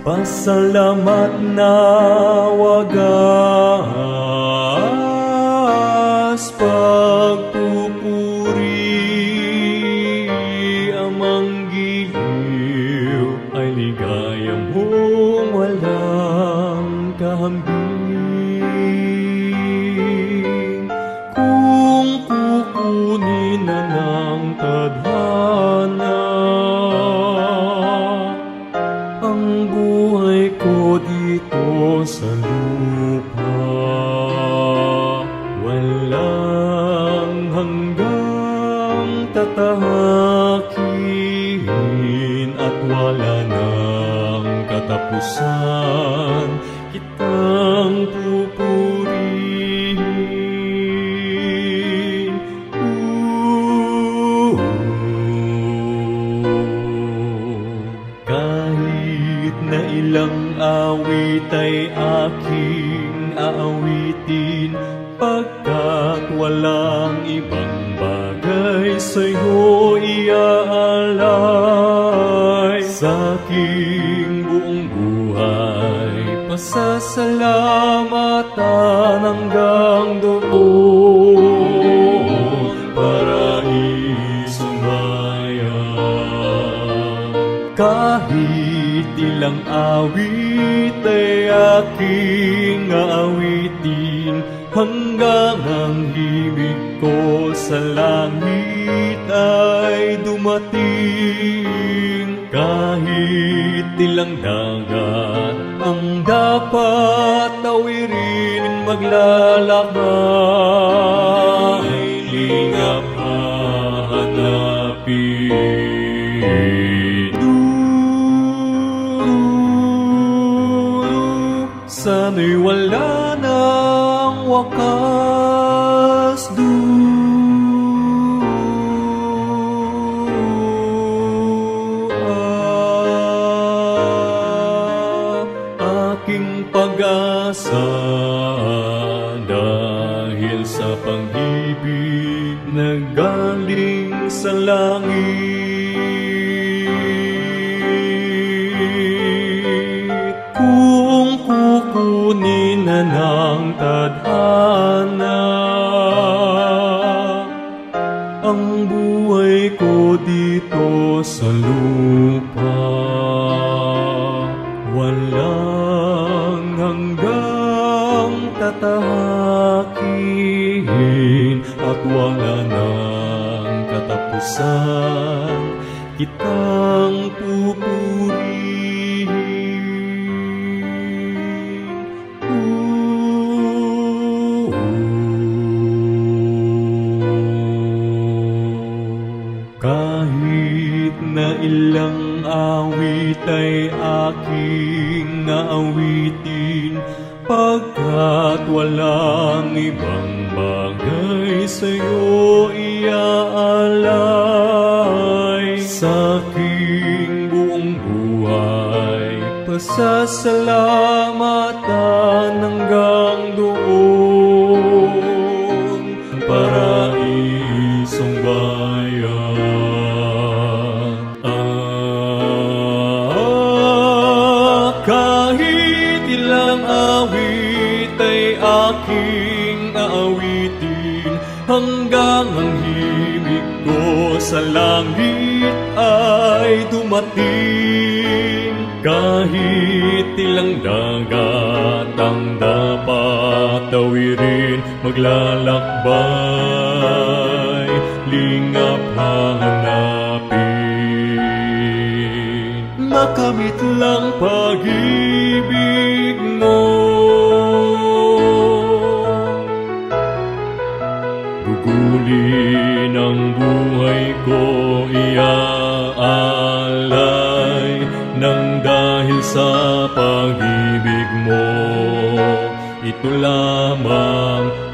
Pasalamat na wagas pagpupuri, amang giliw ay ligayang mong walang kahambing. Kung kukunin na ng tadhana ang buhay ko dito sa lupa, walang hanggang tatahakin at wala nang katapusan, kitang pupurihin. Kahit na ilang awit ay aking aawitin, pagkat walang ibang bagay sa'yo iaalay. Sa aking buong buhay, pasasalamatan hanggang doon, paraisong bayan. Kahit ilang awit ay aking aawitin, hanggang ang himig ko sa langit ay dumating. Kahit ilang dagat ang dapat tawirin, maglalakbay, lingap hahanapin. Sana'y wala nang wakas aking pag-asa, dahil sa pag-ibig na galing sa langit. Kung kukunin na ng tadhana ang buhay ko dito sa lupa, walang hanggang tatahakin at wala nang katapusan, kitang pupurihin. Kahit na ilang awit ay aking naawitin, pagkat walang ibang bagay sa'yo iaalay. Sa aking buong buhay, pasasalamatan hanggang doon, paraisong bayan. Kahit ilang awit ay aking aawitin, hanggang ang himig ko sa langit ay dumating. Kahit ilang dagat ang dapat tawirin, maglalakbay, lingap hahanapin. Makamit lang pag-ibig mo, gugulin ang buhay ko, iaalay, nang dahil sa pag-ibig mo. Ito lamang